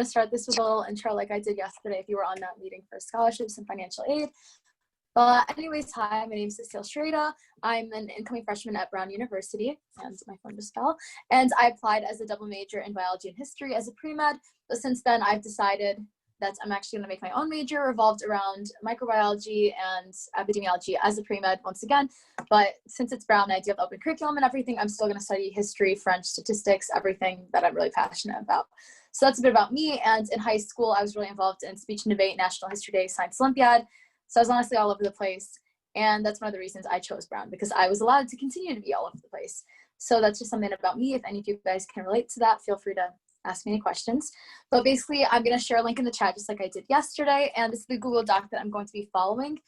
to start this with a little intro like I did yesterday if you were on that meeting for scholarships and financial aid. But anyways, hi, my name is Cecile Schreidah. I'm an incoming freshman at Brown University, and my phone just fell. And I applied as a double major in biology and history as a pre-med, but since then I've decided that I'm actually going to make my own major revolved around microbiology and epidemiology as a pre-med once again. But since it's Brown and I do have the open curriculum and everything, I'm still going to study history, French, statistics, everything that I'm really passionate about. So that's a bit about me. And in high school, I was really involved in speech and debate, National History Day, Science Olympiad. So I was honestly all over the place. And that's one of the reasons I chose Brown, because I was allowed to continue to be all over the place. So that's just something about me. If any of you guys can relate to that, feel free to ask me any questions. But basically, I'm going to share a link in the chat just like I did yesterday. And this is the Google Doc that I'm going to be following.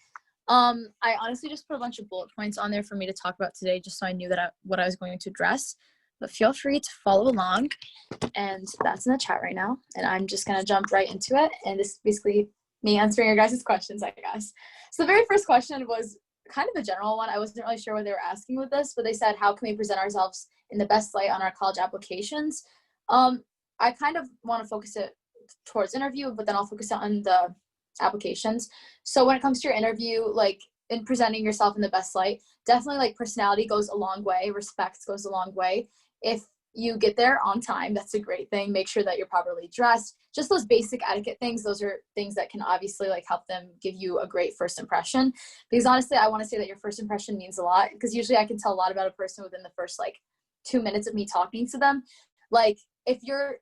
I honestly just put a bunch of bullet points on there for me to talk about today, just so I knew that what I was going to address. But feel free to follow along. And that's in the chat right now. And I'm just going to jump right into it. And this is basically me answering your guys' questions, I guess. So the very first question was kind of a general one. I wasn't really sure what they were asking with this, but they said, how can we present ourselves in the best light on our college applications? I kind of want to focus it towards interview, but then I'll focus it on the applications. So when it comes to your interview, like in presenting yourself in the best light, definitely like personality goes a long way. Respect goes a long way. If you get there on time, that's a great thing. Make sure that you're properly dressed. Just those basic etiquette things, those are things that can obviously like help them give you a great first impression. Because honestly, I want to say that your first impression means a lot, because usually I can tell a lot about a person within the first like 2 minutes of me talking to them. Like if you're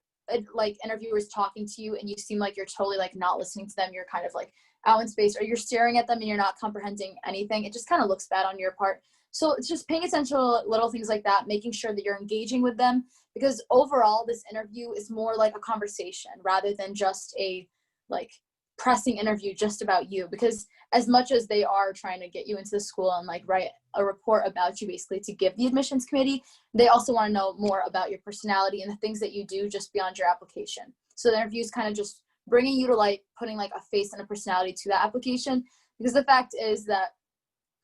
like interviewers talking to you and you seem like you're totally like not listening to them, you're kind of like out in space, or you're staring at them and you're not comprehending anything, it just kind of looks bad on your part. So it's just paying attention to little things like that, making sure that you're engaging with them, because overall this interview is more like a conversation rather than just a like pressing interview just about you. Because as much as they are trying to get you into the school and like write a report about you basically to give the admissions committee, they also want to know more about your personality and the things that you do just beyond your application. So the interview is kind of just bringing you to like putting like a face and a personality to that application, because the fact is that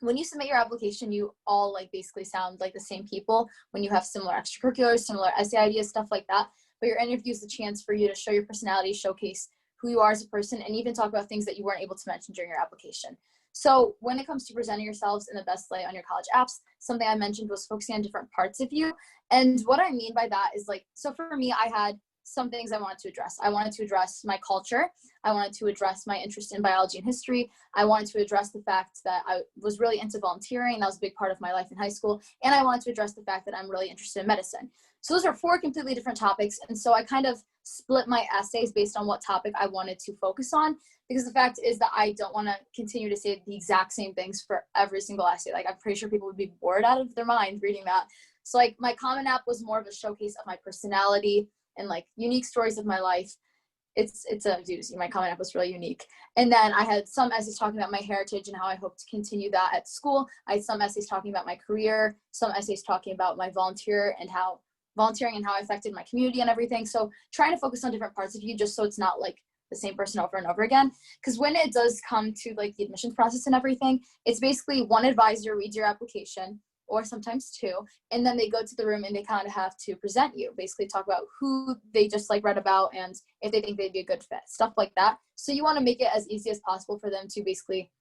when you submit your application, you all like basically sound like the same people when you have similar extracurriculars, similar essay ideas, stuff like that. But your interview is the chance for you to show your personality, showcase who you are as a person, and even talk about things that you weren't able to mention during your application. So when it comes to presenting yourselves in the best light on your college apps, something I mentioned was focusing on different parts of you. And what I mean by that is like, so for me, I had some things I wanted to address. I wanted to address my culture. I wanted to address my interest in biology and history. I wanted to address the fact that I was really into volunteering. That was a big part of my life in high school. And I wanted to address the fact that I'm really interested in medicine. So those are 4 completely different topics. And so I kind of split my essays based on what topic I wanted to focus on, because the fact is that I don't want to continue to say the exact same things for every single essay. Like I'm pretty sure people would be bored out of their mind reading that. So like my Common App was more of a showcase of my personality and like unique stories of my life. It's a doozy. My Common App was really unique. And then I had some essays talking about my heritage and how I hope to continue that at school. I had some essays talking about my career, some essays talking about my volunteering and how I affected my community and everything. So trying to focus on different parts of you just so it's not like the same person over and over again. Because when it does come to like the admissions process and everything, it's basically one advisor reads your application, or sometimes 2, and then they go to the room and they kind of have to present you, basically talk about who they just like read about and if they think they'd be a good fit, stuff like that. So you want to make it as easy as possible for them to basically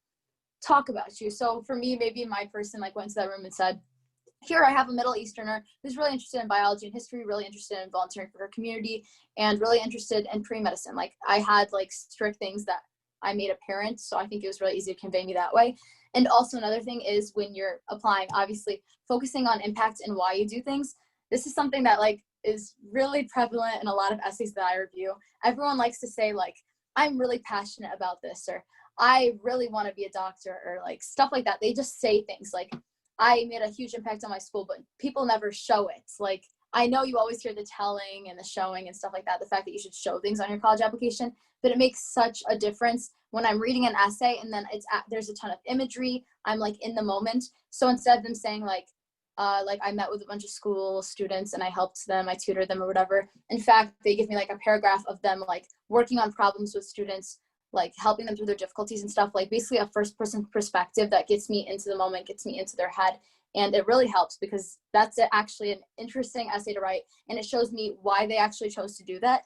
talk about you. So for me, maybe my person like went to that room and said, here I have a Middle Easterner who's really interested in biology and history, really interested in volunteering for her community, and really interested in pre-medicine. Like I had like strict things that I made apparent, so I think it was really easy to convey me that way. And also another thing is when you're applying, obviously focusing on impact and why you do things. This is something that like is really prevalent in a lot of essays that I review. Everyone likes to say like, I'm really passionate about this, or I really want to be a doctor, or like stuff like that. They just say things like, I made a huge impact on my school, but people never show it. Like, I know you always hear the telling and the showing and stuff like that, the fact that you should show things on your college application, but it makes such a difference when I'm reading an essay and then there's a ton of imagery. I'm like in the moment. So instead of them saying like I met with a bunch of school students and I helped them, I tutored them or whatever. In fact, they give me like a paragraph of them like working on problems with students, like helping them through their difficulties and stuff, like basically a first person perspective that gets me into the moment, gets me into their head. And it really helps because that's actually an interesting essay to write. And it shows me why they actually chose to do that.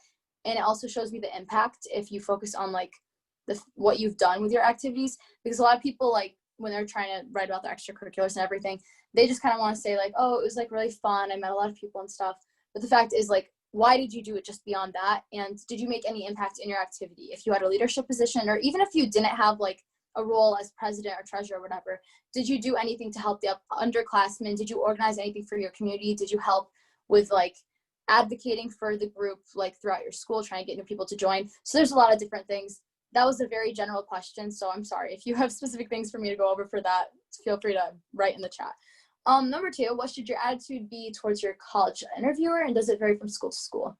and it also shows me the impact if you focus on like what you've done with your activities, because a lot of people, like when they're trying to write about their extracurriculars and everything, they just kind of want to say like, oh, it was like really fun, I met a lot of people and stuff. But the fact is, like, why did you do it just beyond that? And did you make any impact in your activity? If you had a leadership position, or even if you didn't have like a role as president or treasurer or whatever, did you do anything to help the underclassmen? Did you organize anything for your community? Did you help with like advocating for the group like throughout your school, trying to get new people to join? So there's a lot of different things. That was a very general question, so I'm sorry. If you have specific things for me to go over for that, feel free to write in the chat. Number 2, what should your attitude be towards your college interviewer, and does it vary from school to school?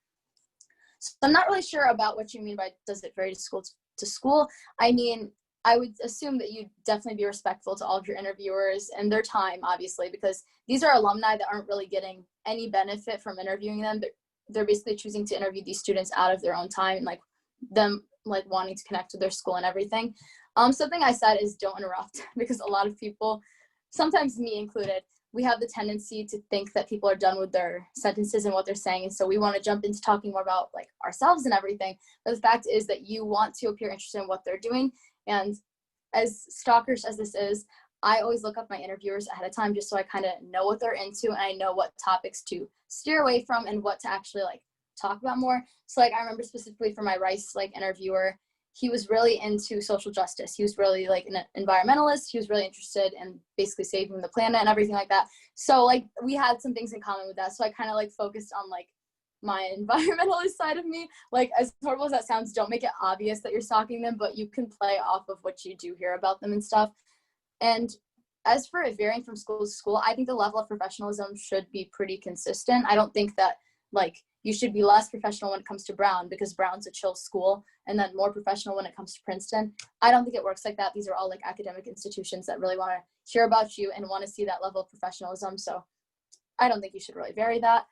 So I'm not really sure about what you mean by does it vary to school to school. I mean, I would assume that you'd definitely be respectful to all of your interviewers and their time, obviously, because these are alumni that aren't really getting any benefit from interviewing them. They're basically choosing to interview these students out of their own time and like them like wanting to connect with their school and everything. Something I said is don't interrupt, because a lot of people, sometimes me included, we have the tendency to think that people are done with their sentences and what they're saying, and so we want to jump into talking more about like ourselves and everything. But the fact is that you want to appear interested in what they're doing, and as stalkerish as this is, I always look up my interviewers ahead of time just so I kind of know what they're into and I know what topics to steer away from and what to actually like talk about more. So like I remember specifically for my Rice like interviewer, he was really into social justice. He was really like an environmentalist. He was really interested in basically saving the planet and everything like that. So like we had some things in common with that. So I kind of like focused on like my environmentalist side of me. Like as horrible as that sounds, don't make it obvious that you're stalking them, but you can play off of what you do hear about them and stuff. And as for it varying from school to school, I think the level of professionalism should be pretty consistent. I don't think that like you should be less professional when it comes to Brown because Brown's a chill school, and then more professional when it comes to Princeton. I don't think it works like that. These are all like academic institutions that really want to hear about you and want to see that level of professionalism. So I don't think you should really vary that.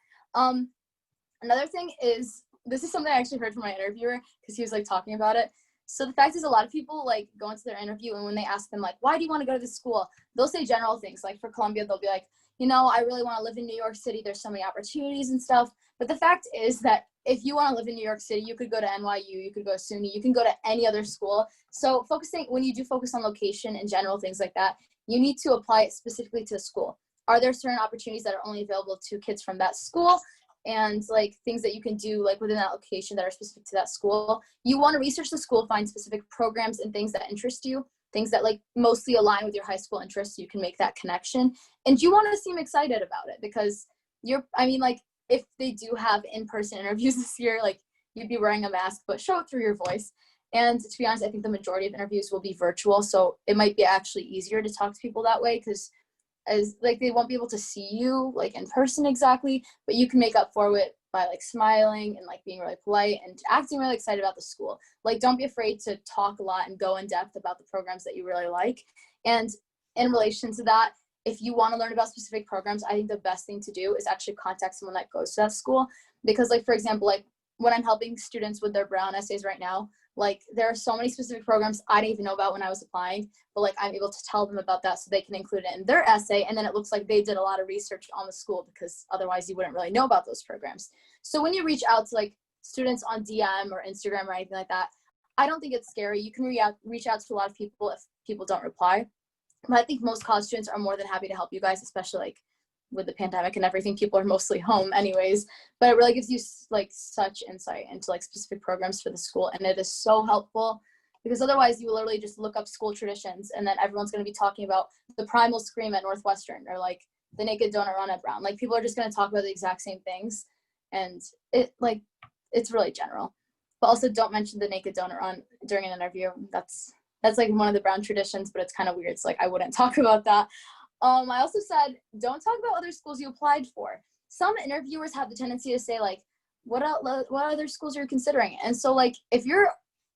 Another thing is, this is something I actually heard from my interviewer because he was like talking about it. So the fact is, a lot of people like go into their interview, and when they ask them like, why do you want to go to this school? They'll say general things. Like for Columbia, they'll be like, you know, I really want to live in New York City. There's so many opportunities and stuff. But the fact is that if you want to live in New York City, you could go to NYU, you could go to SUNY, you can go to any other school. So when you do focus on location and general things like that, you need to apply it specifically to the school. Are there certain opportunities that are only available to kids from that school? And like things that you can do like within that location that are specific to that school. You want to research the school, find specific programs and things that interest you, things that like mostly align with your high school interests, so you can make that connection. And you want to seem excited about it because if they do have in-person interviews this year, like you'd be wearing a mask, but show it through your voice. And to be honest, I think the majority of interviews will be virtual, so it might be actually easier to talk to people that way because as like they won't be able to see you like in person exactly, but you can make up for it by like smiling and like being really polite and acting really excited about the school. Like don't be afraid to talk a lot and go in depth about the programs that you really like. And in relation to that, if you want to learn about specific programs, I think the best thing to do is actually contact someone that goes to that school. Because like, for example, like when I'm helping students with their Brown essays right now, like there are so many specific programs I didn't even know about when I was applying, but like I'm able to tell them about that so they can include it in their essay. And then it looks like they did a lot of research on the school because otherwise you wouldn't really know about those programs. So when you reach out to like students on DM or Instagram or anything like that, I don't think it's scary. You can reach out to a lot of people if people don't reply. But I think most college students are more than happy to help you guys, especially like with the pandemic and everything. People are mostly home anyways, but it really gives you like such insight into like specific programs for the school. And it is so helpful because otherwise you will literally just look up school traditions and then everyone's going to be talking about the primal scream at Northwestern or like the naked donut run at Brown. Like people are just going to talk about the exact same things. And it's really general. But also don't mention the naked donut run during an interview. That's like one of the Brown traditions, but it's kind of weird. So like I wouldn't talk about that. I also said, don't talk about other schools you applied for. Some interviewers have the tendency to say like, what other schools are you considering? And so like, if you're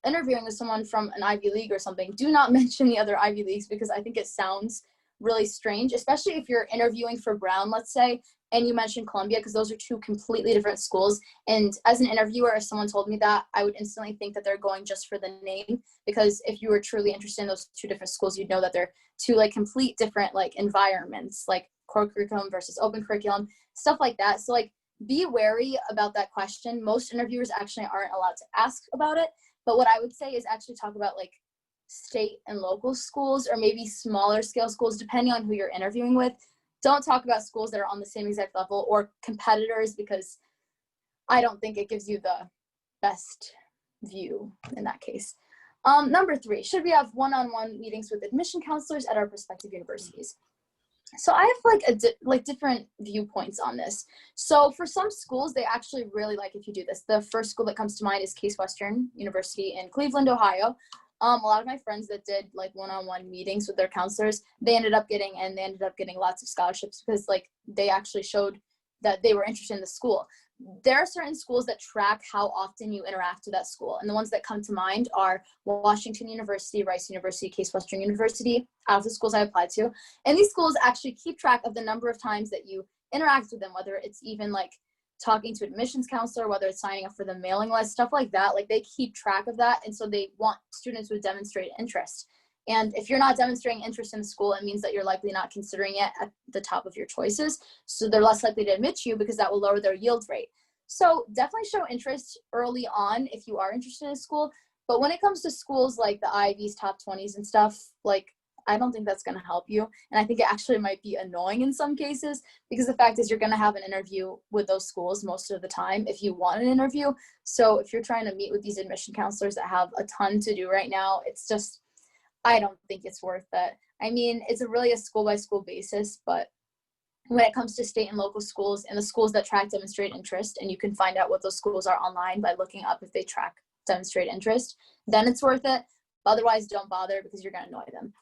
interviewing with someone from an Ivy League or something, do not mention the other Ivy Leagues because I think it sounds really strange, especially if you're interviewing for Brown, let's say, and you mentioned Columbia, because those are two completely different schools. And as an interviewer, if someone told me that, I would instantly think that they're going just for the name, because if you were truly interested in those two different schools, you'd know that they're two like complete different like environments, like core curriculum versus open curriculum, stuff like that. So like be wary about that question. Most interviewers actually aren't allowed to ask about it, but what I would say is actually talk about like state and local schools, or maybe smaller scale schools, depending on who you're interviewing with. Don't talk about schools that are on the same exact level or competitors, because I don't think it gives you the best view in that case. Number 3, should we have one-on-one meetings with admission counselors at our prospective universities? So I have like different viewpoints on this. So for some schools, they actually really like if you do this. The first school that comes to mind is Case Western University in Cleveland, Ohio. A lot of my friends that did like one-on-one meetings with their counselors, they ended up getting lots of scholarships because like they actually showed that they were interested in the school. There are certain schools that track how often you interact with that school. And the ones that come to mind are Washington University, Rice University, Case Western University, out of the schools I applied to. And these schools actually keep track of the number of times that you interact with them, whether it's even like talking to admissions counselor, whether it's signing up for the mailing list, stuff like that. Like they keep track of that. And so they want students who demonstrate interest. And if you're not demonstrating interest in the school, it means that you're likely not considering it at the top of your choices. So they're less likely to admit you because that will lower their yield rate. So definitely show interest early on if you are interested in a school. But when it comes to schools like the Ivies, top 20s and stuff, like I don't think that's going to help you. And I think it actually might be annoying in some cases, because the fact is you're going to have an interview with those schools most of the time if you want an interview. So if you're trying to meet with these admission counselors that have a ton to do right now, it's just, I don't think it's worth it. I mean, it's really a school by school basis, but when it comes to state and local schools and the schools that track demonstrate interest, and you can find out what those schools are online by looking up if they track demonstrate interest, then it's worth it. Otherwise, don't bother because you're going to annoy them.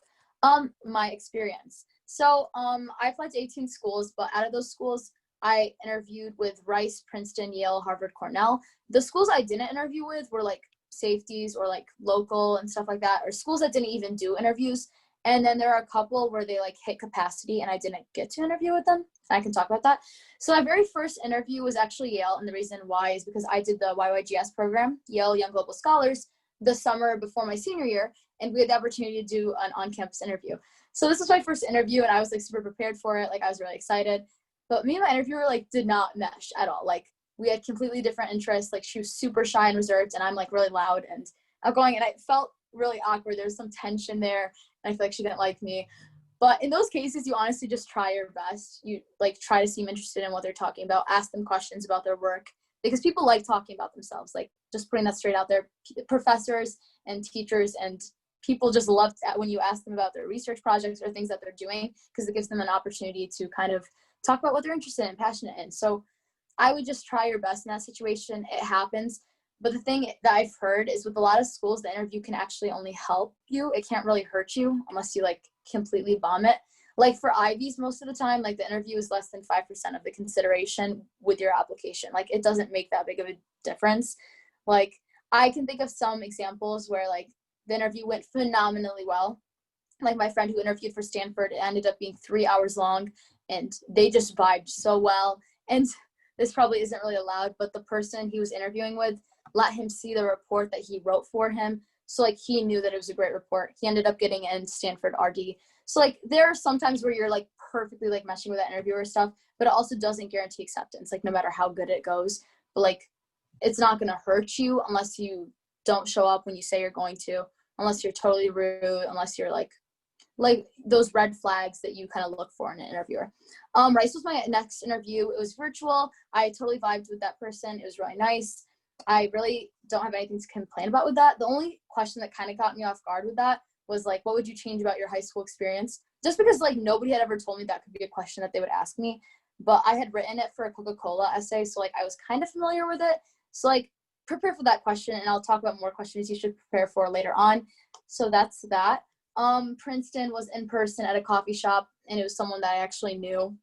My experience. So I applied to 18 schools, but out of those schools, I interviewed with Rice, Princeton, Yale, Harvard, Cornell. The schools I didn't interview with were like safeties or like local and stuff like that, or schools that didn't even do interviews. And then there are a couple where they like hit capacity and I didn't get to interview with them. I can talk about that. So my very first interview was actually Yale. And the reason why is because I did the YYGS program, Yale Young Global Scholars, the summer before my senior year. And we had the opportunity to do an on-campus interview. So this was my first interview and I was like super prepared for it. Like I was really excited, but me and my interviewer like did not mesh at all. Like we had completely different interests. Like she was super shy and reserved and I'm like really loud and outgoing, and I felt really awkward. There was some tension there and I feel like she didn't like me. But in those cases, you honestly just try your best. You like try to seem interested in what they're talking about, ask them questions about their work, because people like talking about themselves. Like just putting that straight out there. Professors and teachers and people just love when you ask them about their research projects or things that they're doing, because it gives them an opportunity to kind of talk about what they're interested in, passionate in. So I would just try your best in that situation. It happens. But the thing that I've heard is with a lot of schools, the interview can actually only help you. It can't really hurt you unless you like completely bomb it. Like for Ivies, most of the time, like the interview is less than 5% of the consideration with your application. Like it doesn't make that big of a difference. Like I can think of some examples where like the interview went phenomenally well. Like my friend who interviewed for Stanford, it ended up being 3 hours long and they just vibed so well. And this probably isn't really allowed, but the person he was interviewing with let him see the report that he wrote for him. So like he knew that it was a great report. He ended up getting in Stanford RD. So like there are some times where you're like perfectly like meshing with that interviewer stuff, but it also doesn't guarantee acceptance, like no matter how good it goes. But like it's not going to hurt you unless you don't show up when you say you're going to, unless you're totally rude, unless you're like those red flags that you kind of look for in an interviewer. Rice was my next interview. It was virtual. I totally vibed with that person. It was really nice. I really don't have anything to complain about with that. The only question that kind of caught me off guard with that was like, what would you change about your high school experience? Just because like nobody had ever told me that could be a question that they would ask me, but I had written it for a Coca-Cola essay. So like I was kind of familiar with it. So like prepare for that question, and I'll talk about more questions you should prepare for later on. So that's that. Princeton was in person at a coffee shop, and it was someone that I actually knew.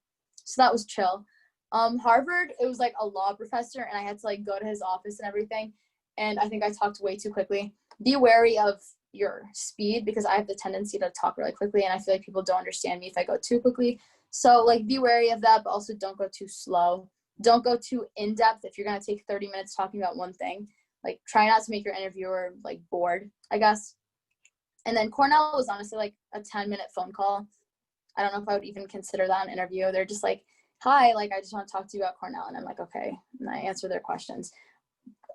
So that was chill. Harvard, it was like a law professor, and I had to like go to his office and everything. And I think I talked way too quickly. Be wary of your speed, because I have the tendency to talk really quickly, and I feel like people don't understand me if I go too quickly. So like be wary of that, but also don't go too slow. Don't go too in depth. If you're going to take 30 minutes talking about one thing, like try not to make your interviewer like bored, I guess. And then Cornell was honestly like a 10-minute phone call. I don't know if I would even consider that an interview. They're just like hi, like, I just want to talk to you about Cornell. And I'm like, okay. And I answer their questions.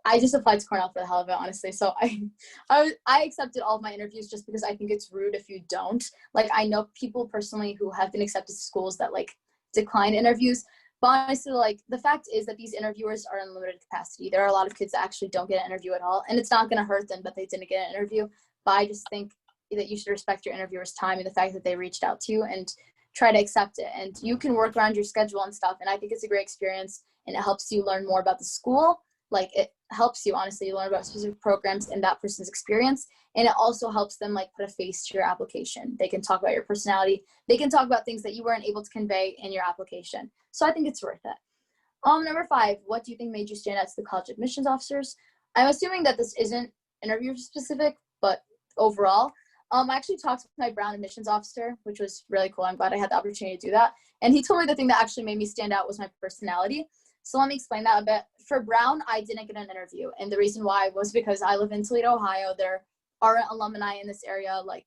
I just applied to Cornell for the hell of it, honestly. So I accepted all of my interviews just because I think it's rude if you don't. Like, I know people personally who have been accepted to schools that like decline interviews. But honestly, like, the fact is that these interviewers are in limited capacity. There are a lot of kids that actually don't get an interview at all. And it's not going to hurt them that they didn't get an interview. But I just think that you should respect your interviewer's time and the fact that they reached out to you and try to accept it. And you can work around your schedule and stuff. And I think it's a great experience and it helps you learn more about the school. Like, it helps you, honestly, learn about specific programs and that person's experience. And it also helps them like put a face to your application. They can talk about your personality. They can talk about things that you weren't able to convey in your application. So I think it's worth it. Number 5, what do you think made you stand out to the college admissions officers? I'm assuming that this isn't interview specific, but overall, I actually talked with my Brown admissions officer, which was really cool. I'm glad I had the opportunity to do that. And he told me the thing that actually made me stand out was my personality. So let me explain that a bit. For Brown, I didn't get an interview. And the reason why was because I live in Toledo, Ohio. There aren't alumni in this area. Like,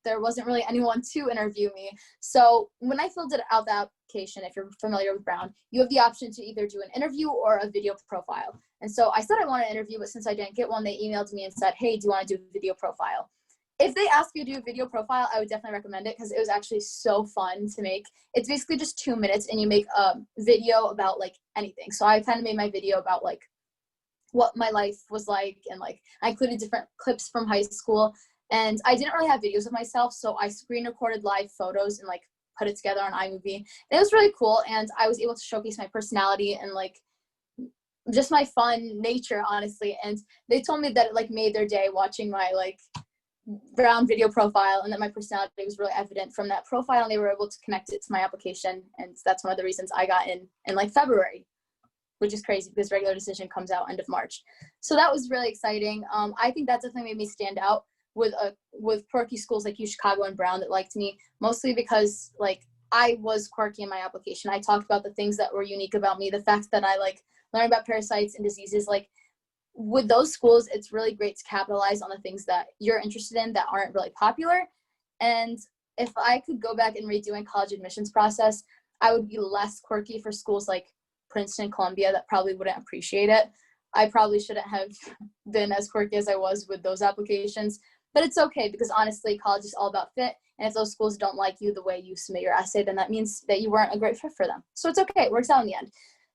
there wasn't really anyone to interview me. So when I filled out the application, if you're familiar with Brown, you have the option to either do an interview or a video profile. And so I said I wanted an interview, but since I didn't get one, they emailed me and said, hey, do you want to do a video profile? If they ask you to do a video profile, I would definitely recommend it because it was actually so fun to make. It's basically just 2 minutes and you make a video about like anything. So I kind of made my video about like what my life was like, and like I included different clips from high school. And I didn't really have videos of myself, so I screen recorded live photos and like put it together on iMovie. And it was really cool, and I was able to showcase my personality and like just my fun nature, honestly. And they told me that it like made their day watching my like Brown video profile, and that my personality was really evident from that profile, and they were able to connect it to my application. And that's one of the reasons I got in like February, which is crazy because regular decision comes out end of March. So that was really exciting. I think that definitely made me stand out with quirky schools like UChicago and Brown that liked me, mostly because like I was quirky in my application. I talked about the things that were unique about me, the fact that I like learned about parasites and diseases. Like, with those schools, it's really great to capitalize on the things that you're interested in that aren't really popular. And if I could go back and redo a college admissions process, I would be less quirky for schools like Princeton, Columbia that probably wouldn't appreciate it. I probably shouldn't have been as quirky as I was with those applications, but it's okay because honestly, college is all about fit. And if those schools don't like you the way you submit your essay, then that means that you weren't a great fit for them. So it's okay, it works out in the end.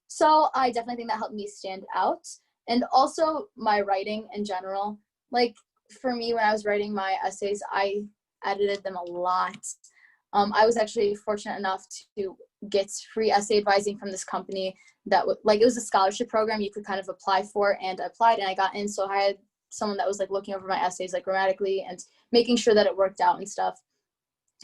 So I definitely think that helped me stand out. And also my writing in general. Like, for me, when I was writing my essays, I edited them a lot. I was actually fortunate enough to get free essay advising from this company that like, it was a scholarship program you could kind of apply for, and I applied and I got in. So I had someone that was like looking over my essays like grammatically and making sure that it worked out and stuff.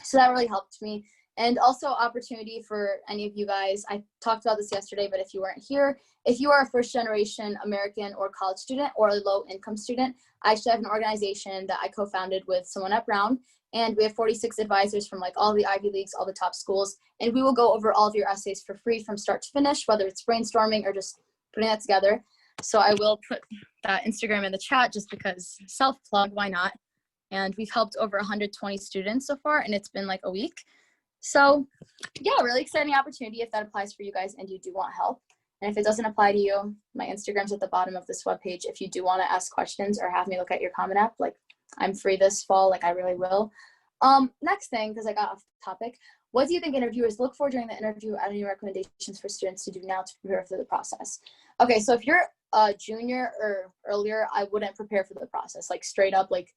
So that really helped me. And also opportunity for any of you guys. I talked about this yesterday, but if you weren't here, if you are a first generation American or college student or a low income student, I actually have an organization that I co-founded with someone at Brown. And we have 46 advisors from like all the Ivy Leagues, all the top schools. And we will go over all of your essays for free from start to finish, whether it's brainstorming or just putting that together. So I will put that Instagram in the chat just because self-plug, why not? And we've helped over 120 students so far, and it's been like a week. So yeah, really exciting opportunity if that applies for you guys and you do want help. And if it doesn't apply to you, my Instagram's at the bottom of this webpage. If you do want to ask questions or have me look at your Common App, like, I'm free this fall, like I really will. Next thing, because I got off topic, what do you think interviewers look for during the interview? Any recommendations for students to do now to prepare for the process? Okay, so if you're a junior or earlier, I wouldn't prepare for the process. Like, straight up, like,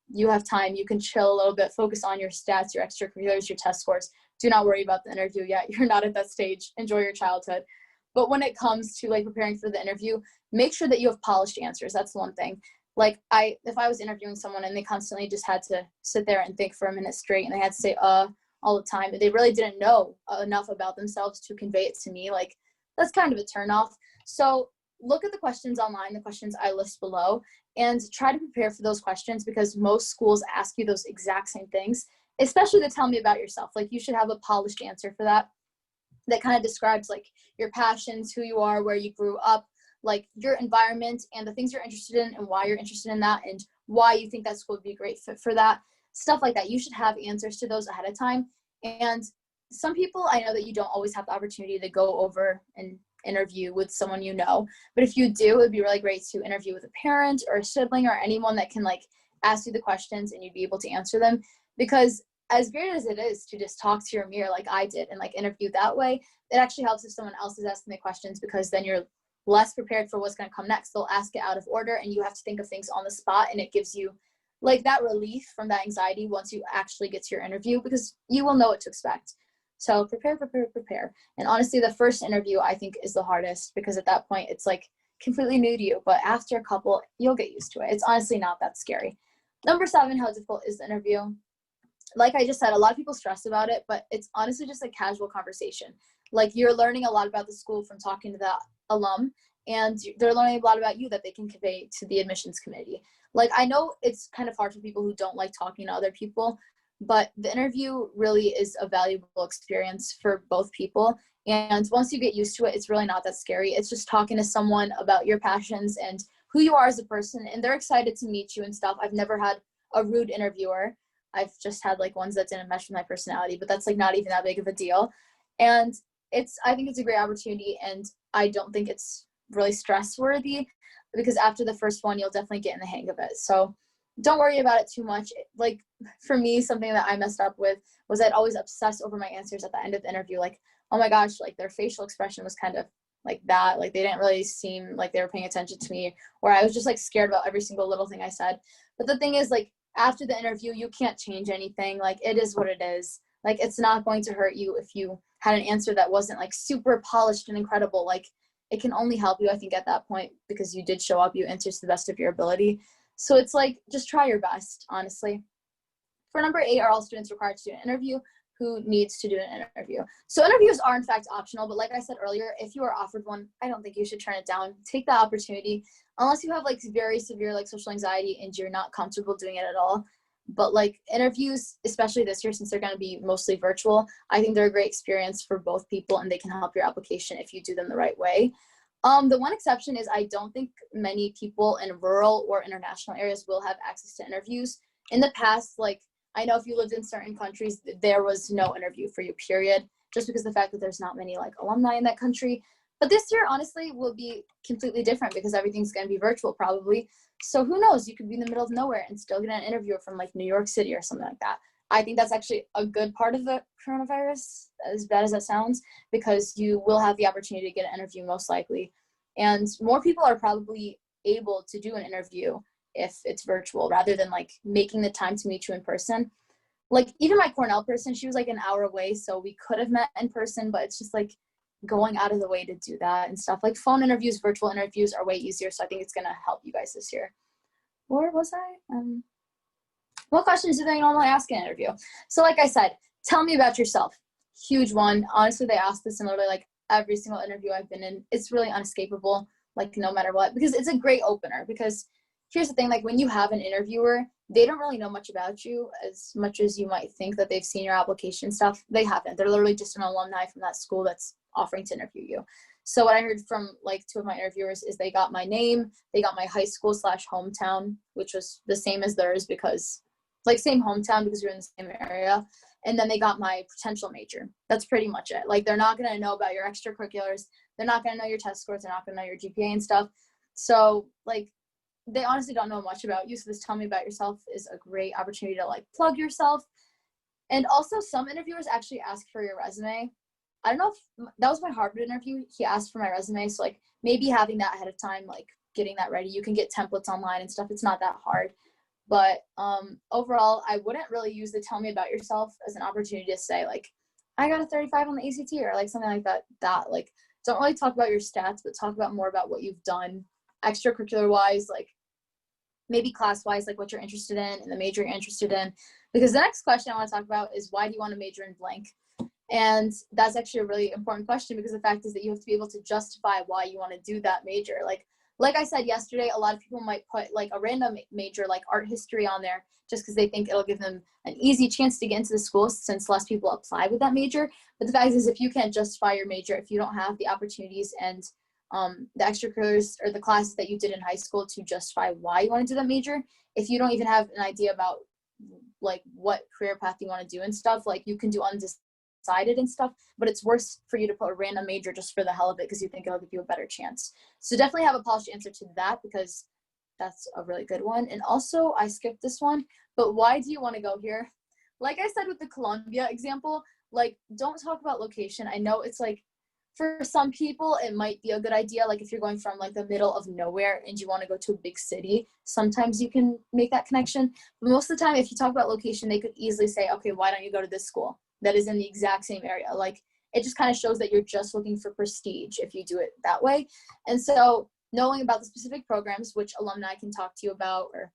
you have time, you can chill a little bit, focus on your stats, your extracurriculars, your test scores. Do not worry about the interview yet. You're not at that stage. Enjoy your childhood. But when it comes to like preparing for the interview, make sure that you have polished answers. That's the one thing. Like, if I was interviewing someone and they constantly just had to sit there and think for a minute straight and they had to say all the time, and they really didn't know enough about themselves to convey it to me, like, that's kind of a turnoff. So look at the questions online, the questions I list below, and try to prepare for those questions because most schools ask you those exact same things, especially to tell me about yourself. Like, you should have a polished answer for that kind of describes like your passions, who you are, where you grew up, like your environment and the things you're interested in and why you're interested in that and why you think that school would be a great fit for that, stuff like that. You should have answers to those ahead of time. And some people, I know that you don't always have the opportunity to go over and interview with someone you know, but if you do, it'd be really great to interview with a parent or a sibling or anyone that can like ask you the questions and you'd be able to answer them. Because as great as it is to just talk to your mirror like I did and like interview that way, it actually helps if someone else is asking the questions, because then you're less prepared for what's going to come next. They'll ask it out of order and you have to think of things on the spot, and it gives you like that relief from that anxiety once you actually get to your interview, because you will know what to expect. So prepare. And honestly, the first interview I think is the hardest, because at that point it's like completely new to you, but after a couple, you'll get used to it. It's honestly not that scary. Number 7, how difficult is the interview? Like I just said, a lot of people stress about it, but it's honestly just a casual conversation. Like you're learning a lot about the school from talking to the alum, and they're learning a lot about you that they can convey to the admissions committee. Like I know it's kind of hard for people who don't like talking to other people, but the interview really is a valuable experience for both people. And once you get used to it, it's really not that scary. It's just talking to someone about your passions and who you are as a person, and they're excited to meet you and stuff. I've never had a rude interviewer. I've just had like ones that didn't mesh with my personality, but that's like not even that big of a deal. And I think it's a great opportunity, and I don't think it's really stress worthy, because after the first one, you'll definitely get in the hang of it. So don't worry about it too much. Like for me, something that I messed up with was I'd always obsess over my answers at the end of the interview. Like, oh my gosh, like their facial expression was kind of like that. Like they didn't really seem like they were paying attention to me, or I was just like scared about every single little thing I said. But the thing is, like after the interview, you can't change anything. Like it is what it is. Like it's not going to hurt you if you had an answer that wasn't like super polished and incredible. Like it can only help you, I think, at that point, because you did show up, you answered to the best of your ability. So it's like, just try your best, honestly. For number 8, are all students required to do an interview? Who needs to do an interview? So interviews are in fact optional, but like I said earlier, if you are offered one, I don't think you should turn it down. Take the opportunity, unless you have like very severe like social anxiety and you're not comfortable doing it at all. But like interviews, especially this year, since they're going to be mostly virtual, I think they're a great experience for both people, and they can help your application if you do them the right way. The one exception is I don't think many people in rural or international areas will have access to interviews. In the past, like I know if you lived in certain countries, there was no interview for you, period, just because of the fact that there's not many like alumni in that country. But this year, honestly, will be completely different, because everything's going to be virtual probably. So who knows, you could be in the middle of nowhere and still get an interview from like New York City or something like that. I think that's actually a good part of the coronavirus, as bad as that sounds, because you will have the opportunity to get an interview most likely. And more people are probably able to do an interview if it's virtual, rather than like making the time to meet you in person. Like even my Cornell person, she was like an hour away, so we could have met in person, but it's just like going out of the way to do that and stuff. Like phone interviews, virtual interviews are way easier, so I think it's going to help you guys this year. Or was I? What questions do they normally ask in an interview? So like I said, tell me about yourself. Huge one. Honestly, they ask this in literally like every single interview I've been in. It's really unescapable, like no matter what, because it's a great opener. Because here's the thing, like when you have an interviewer, they don't really know much about you as much as you might think that they've seen your application stuff. They haven't. They're literally just an alumni from that school that's offering to interview you. So what I heard from like 2 of my interviewers is they got my name, they got my high school / hometown, which was the same as theirs, because like same hometown because we're in the same area. And then they got my potential major. That's pretty much it. Like they're not going to know about your extracurriculars. They're not going to know your test scores. They're not going to know your GPA and stuff. So like they honestly don't know much about you. So this tell me about yourself is a great opportunity to like plug yourself. And also some interviewers actually ask for your resume. I don't know if that was my Harvard interview. He asked for my resume. So like maybe having that ahead of time, like getting that ready, you can get templates online and stuff. It's not that hard. But overall, I wouldn't really use the tell me about yourself as an opportunity to say like, I got a 35 on the ACT or like something like that. Like, don't really talk about your stats, but talk about more about what you've done extracurricular wise, like maybe class wise, like what you're interested in and the major you're interested in. Because the next question I want to talk about is, why do you want to major in blank? And that's actually a really important question, because the fact is that you have to be able to justify why you want to do that major. Like I said yesterday, a lot of people might put like a random major like art history on there just because they think it'll give them an easy chance to get into the school since less people apply with that major. But the fact is, if you can't justify your major, if you don't have the opportunities and the extracurriculars or the classes that you did in high school to justify why you want to do that major, if you don't even have an idea about like what career path you want to do and stuff, like you can do undecisive undecided and stuff, but it's worse for you to put a random major just for the hell of it because you think it'll give you a better chance. So definitely have a polished answer to that, because that's a really good one. And also, I skipped this one, but why do you want to go here? Like I said with the Columbia example, like, don't talk about location. I know it's like, for some people, it might be a good idea. Like if you're going from like the middle of nowhere and you want to go to a big city, sometimes you can make that connection. But most of the time, if you talk about location, they could easily say, okay, why don't you go to this school that is in the exact same area? Like, it just kind of shows that you're just looking for prestige if you do it that way. And so knowing about the specific programs, which alumni can talk to you about, or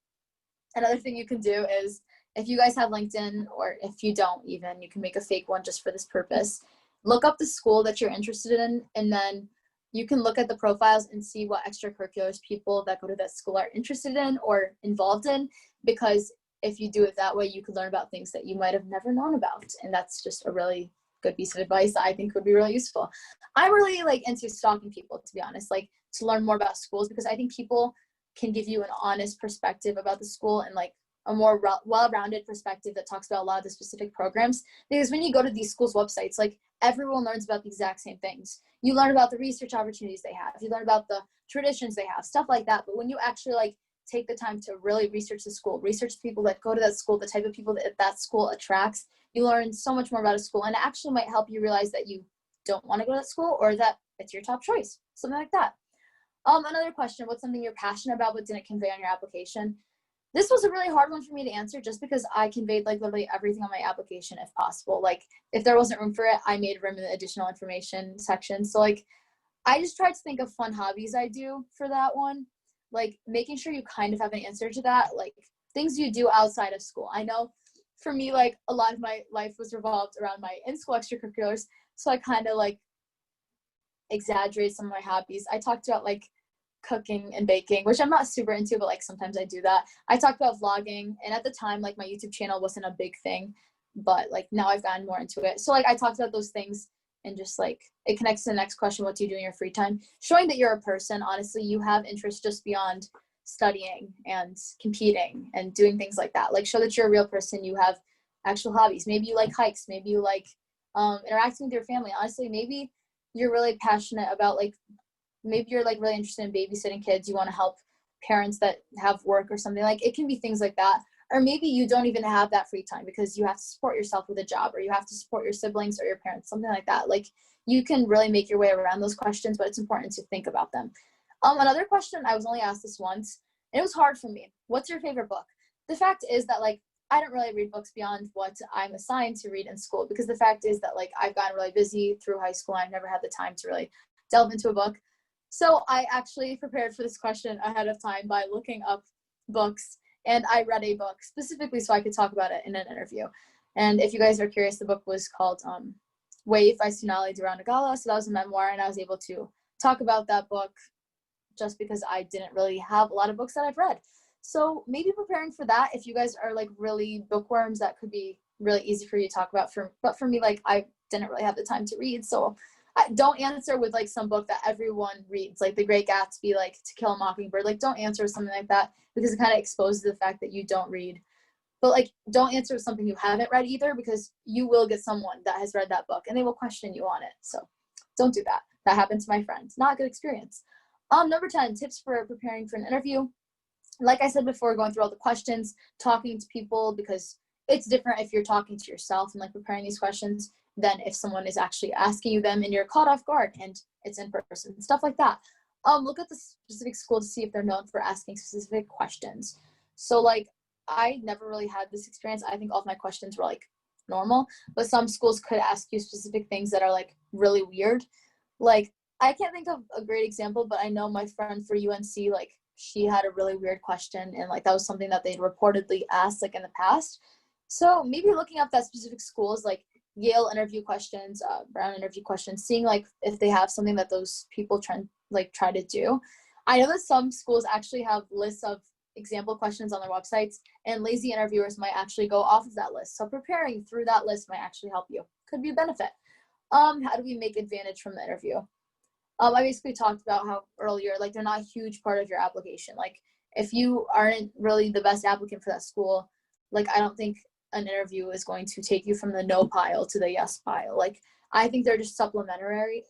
another thing you can do is, if you guys have LinkedIn, or if you don't even, you can make a fake one just for this purpose. Look up the school that you're interested in, and then you can look at the profiles and see what extracurriculars people that go to that school are interested in or involved in, because if you do it that way, you could learn about things that you might have never known about. And that's just a really good piece of advice that I think would be really useful. I'm really like into stalking people, to be honest, like to learn more about schools, because I think people can give you an honest perspective about the school and like a more well-rounded perspective that talks about a lot of the specific programs. Because when you go to these schools' websites, like everyone learns about the exact same things. You learn about the research opportunities they have. You learn about the traditions they have, stuff like that. But when you actually like take the time to really research the school, research the people that go to that school, the type of people that that school attracts, you learn so much more about a school, and it actually might help you realize that you don't want to go to that school, or that it's your top choice, something like that. Another question, what's something you're passionate about but didn't convey on your application? This was a really hard one for me to answer, just because I conveyed like literally everything on my application if possible. Like if there wasn't room for it, I made room in the additional information section. So like I just tried to think of fun hobbies I do for that one, like making sure you kind of have an answer to that, like things you do outside of school. I know for me, like a lot of my life was revolved around my in-school extracurriculars, so I kind of like exaggerate some of my hobbies. I talked about like cooking and baking, which I'm not super into, but like sometimes I do that. I talked about vlogging, and at the time like my YouTube channel wasn't a big thing, but like now I've gotten more into it. So like I talked about those things, and just like it connects to the next question, what do you do in your free time? Showing that you're a person, honestly, you have interests just beyond studying and competing and doing things like that. Like show that you're a real person, you have actual hobbies. Maybe you like hikes, maybe you like interacting with your family. Honestly, maybe you're really passionate about like, maybe you're like really interested in babysitting kids, you want to help parents that have work or something. Like it can be things like that. Or maybe you don't even have that free time because you have to support yourself with a job, or you have to support your siblings or your parents, something like that. Like you can really make your way around those questions, but it's important to think about them. Another question, I was only asked this once, and it was hard for me. What's your favorite book? The fact is that like I don't really read books beyond what I'm assigned to read in school, because the fact is that like I've gotten really busy through high school. I've never had the time to really delve into a book. So I actually prepared for this question ahead of time by looking up books, and I read a book specifically so I could talk about it in an interview. And if you guys are curious, the book was called Wave by Cecile. So that was a memoir, and I was able to talk about that book just because I didn't really have a lot of books that I've read. So maybe preparing for that, if you guys are like really bookworms, that could be really easy for you to talk about. But for me, like I didn't really have the time to read, so don't answer with like some book that everyone reads, like The Great Gatsby, like To Kill a Mockingbird. Like don't answer with something like that, because it kind of exposes the fact that you don't read. But like don't answer with something you haven't read either, because you will get someone that has read that book and they will question you on it. So don't do that. That happened to my friends. Not a good experience. Number 10, tips for preparing for an interview. Like I said before, going through all the questions, talking to people, because it's different if you're talking to yourself and like preparing these questions than if someone is actually asking you them and you're caught off guard and it's in person, stuff like that. Look at the specific school to see if they're known for asking specific questions. So like I never really had this experience. I think all of my questions were like normal, but some schools could ask you specific things that are like really weird. Like I can't think of a great example, but I know my friend for UNC, like she had a really weird question, and like that was something that they'd reportedly asked like in the past. So maybe looking up that specific schools, like Yale interview questions, Brown interview questions, seeing like if they have something that those people try to do. I know that some schools actually have lists of example questions on their websites, and lazy interviewers might actually go off of that list. So preparing through that list might actually help you. Could be a benefit. How do we make advantage from the interview? I basically talked about how earlier, like they're not a huge part of your application. Like if you aren't really the best applicant for that school, like I don't think an interview is going to take you from the no pile to the yes pile. Like, I think they're just supplementary.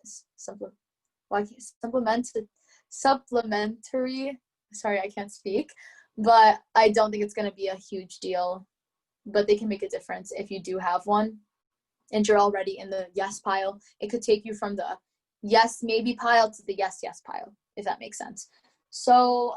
Sorry, I can't speak. But I don't think it's going to be a huge deal. But they can make a difference if you do have one and you're already in the yes pile. It could take you from the yes maybe pile to the yes pile, if that makes sense. So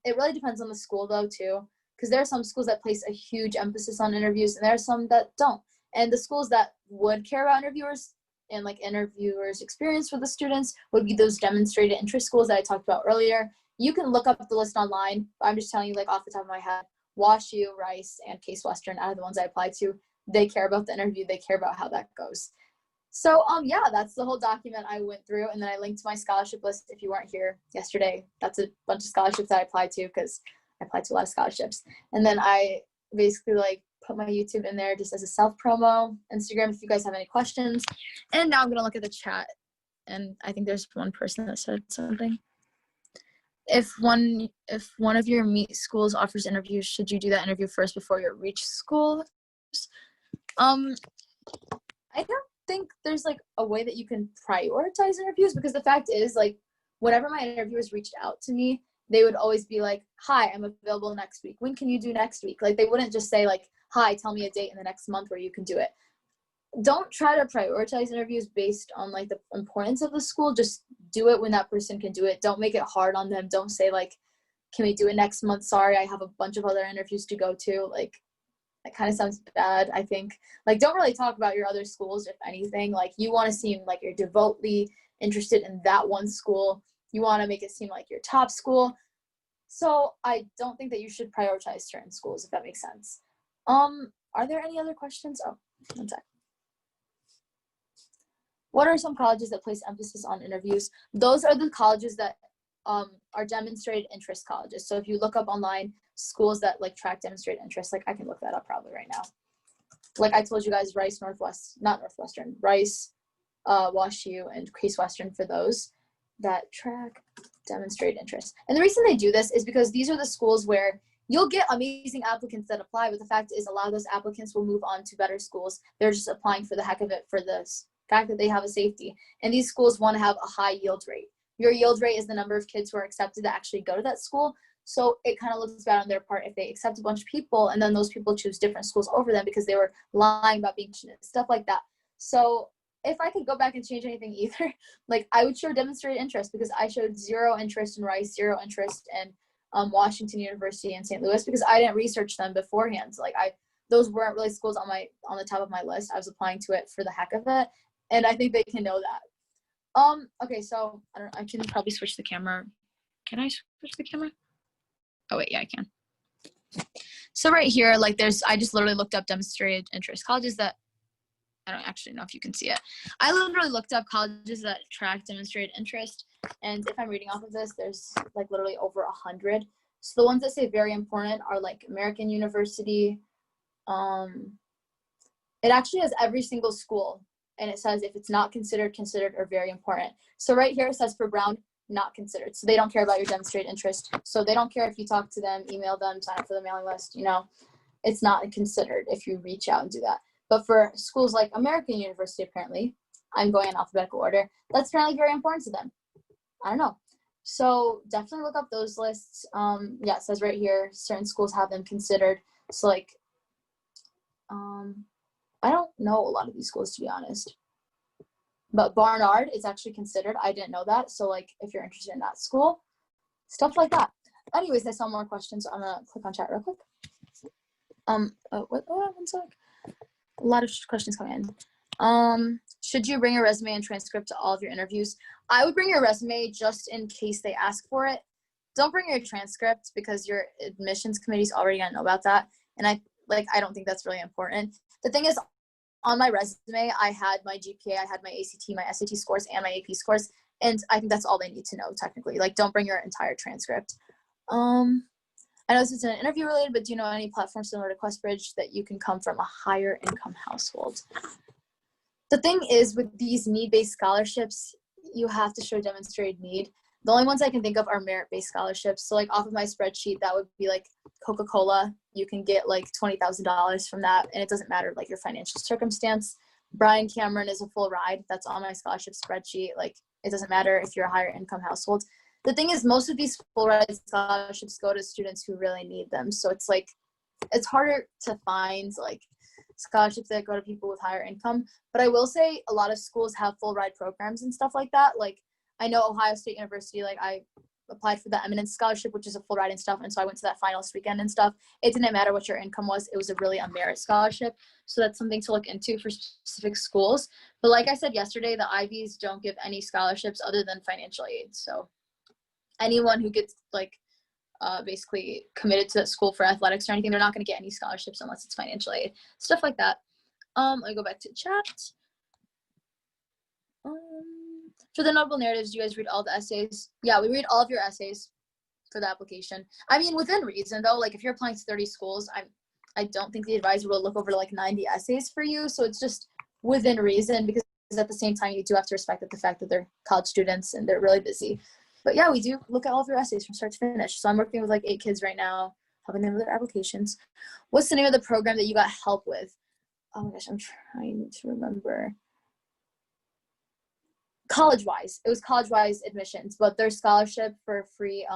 it really depends on the school though too, because there are some schools that place a huge emphasis on interviews and there are some that don't. And the schools that would care about interviewers and like interviewers' experience for the students would be those demonstrated interest schools that I talked about earlier. You can look up the list online, but I'm just telling you like off the top of my head, WashU, Rice, and Case Western out of the ones I applied to, they care about the interview, they care about how that goes. So yeah, that's the whole document I went through, and then I linked my scholarship list if you weren't here yesterday. That's a bunch of scholarships that I applied to because I applied to a lot of scholarships. And then I basically like put my YouTube in there just as a self promo, Instagram if you guys have any questions. And now I'm gonna look at the chat, and I think there's one person that said something. If one of your meet schools offers interviews, should you do that interview first before your reach school? I don't think there's like a way that you can prioritize interviews, because the fact is like whenever my interviewers reached out to me, they would always be like, hi, I'm available next week. When can you do next week? Like they wouldn't just say like, hi, tell me a date in the next month where you can do it. Don't try to prioritize interviews based on like the importance of the school. Just do it when that person can do it. Don't make it hard on them. Don't say like, can we do it next month? Sorry, I have a bunch of other interviews to go to. Like that kind of sounds bad, I think. Like don't really talk about your other schools, if anything. Like you want to seem like you're devotedly interested in that one school. You want to make it seem like your top school. So I don't think that you should prioritize certain schools, if that makes sense. Are there any other questions? Oh, one sec. What are some colleges that place emphasis on interviews? Those are the colleges that are demonstrated interest colleges. So if you look up online schools that like track demonstrated interest, like I can look that up probably right now. Like I told you guys, Rice, Rice, WashU, and Case Western for those that track demonstrated interest. And the reason they do this is because these are the schools where you'll get amazing applicants that apply, but the fact is a lot of those applicants will move on to better schools. They're just applying for the heck of it for this fact that they have a safety. And these schools want to have a high yield rate. Your yield rate is the number of kids who are accepted to actually go to that school. So it kind of looks bad on their part if they accept a bunch of people and then those people choose different schools over them because they were lying about being stuff like that. So if I could go back and change anything either, like I would show demonstrated interest, because I showed zero interest in Rice, zero interest in Washington University and St. Louis, because I didn't research them beforehand. So like those weren't really schools on the top of my list. I was applying to it for the heck of it. And I think they can know that. Okay, so I can probably switch the camera. Can I switch the camera? Oh wait, yeah, I can. So right here, like I just literally looked up demonstrated interest colleges that, I don't actually know if you can see it. I literally looked up colleges that track demonstrated interest. And if I'm reading off of this, there's like literally over 100. So the ones that say very important are like American University. It actually has every single school. And it says if it's not considered, or very important. So right here it says for Brown, not considered. So they don't care about your demonstrated interest. So they don't care if you talk to them, email them, sign up for the mailing list, it's not considered if you reach out and do that. But for schools like American University, apparently, I'm going in alphabetical order, that's apparently very important to them. I don't know. So definitely look up those lists. Yeah, it says right here, certain schools have them considered. So like, I don't know a lot of these schools, to be honest. But Barnard is actually considered. I didn't know that. So like, if you're interested in that school, stuff like that. Anyways, I saw more questions. So I'm gonna click on chat real quick. One sec. A lot of questions coming in. Should you bring your resume and transcript to all of your interviews? I would bring your resume just in case they ask for it. Don't bring your transcript because your admissions committee is already gonna know about that. And I don't think that's really important. The thing is, on my resume, I had my GPA, I had my ACT, my SAT scores, and my AP scores. And I think that's all they need to know, technically. Like, don't bring your entire transcript. I know this isn't interview related, but do you know any platforms similar to QuestBridge that you can come from a higher income household? The thing is, with these need-based scholarships, you have to show demonstrated need. The only ones I can think of are merit-based scholarships. So like off of my spreadsheet, that would be like Coca-Cola, you can get like $20,000 from that, and it doesn't matter like your financial circumstance. Brian Cameron is a full ride. That's on my scholarship spreadsheet. Like, it doesn't matter if you're a higher income household. The thing is, most of these full ride scholarships go to students who really need them. So it's like, it's harder to find like scholarships that go to people with higher income. But I will say a lot of schools have full ride programs and stuff like that. Like, I know Ohio State University, like I applied for the Eminence Scholarship, which is a full ride and stuff. And so I went to that finals weekend and stuff. It didn't matter what your income was. It was a merit scholarship. So that's something to look into for specific schools. But like I said yesterday, the Ivies don't give any scholarships other than financial aid. So anyone who gets like basically committed to that school for athletics or anything, they're not going to get any scholarships unless it's financial aid, stuff like that. Let me go back to chat. For the notable narratives, do you guys read all the essays? Yeah, we read all of your essays for the application. I mean, within reason though, like if you're applying to 30 schools, I don't think the advisor will look over like 90 essays for you. So it's just within reason, because at the same time, you do have to respect the fact that they're college students and they're really busy. But yeah, we do look at all of your essays from start to finish. So I'm working with like 8 kids right now, helping them with their applications. What's the name of the program that you got help with? Oh my gosh, I'm trying to remember. College-wise. It was College-wise admissions, but their scholarship for free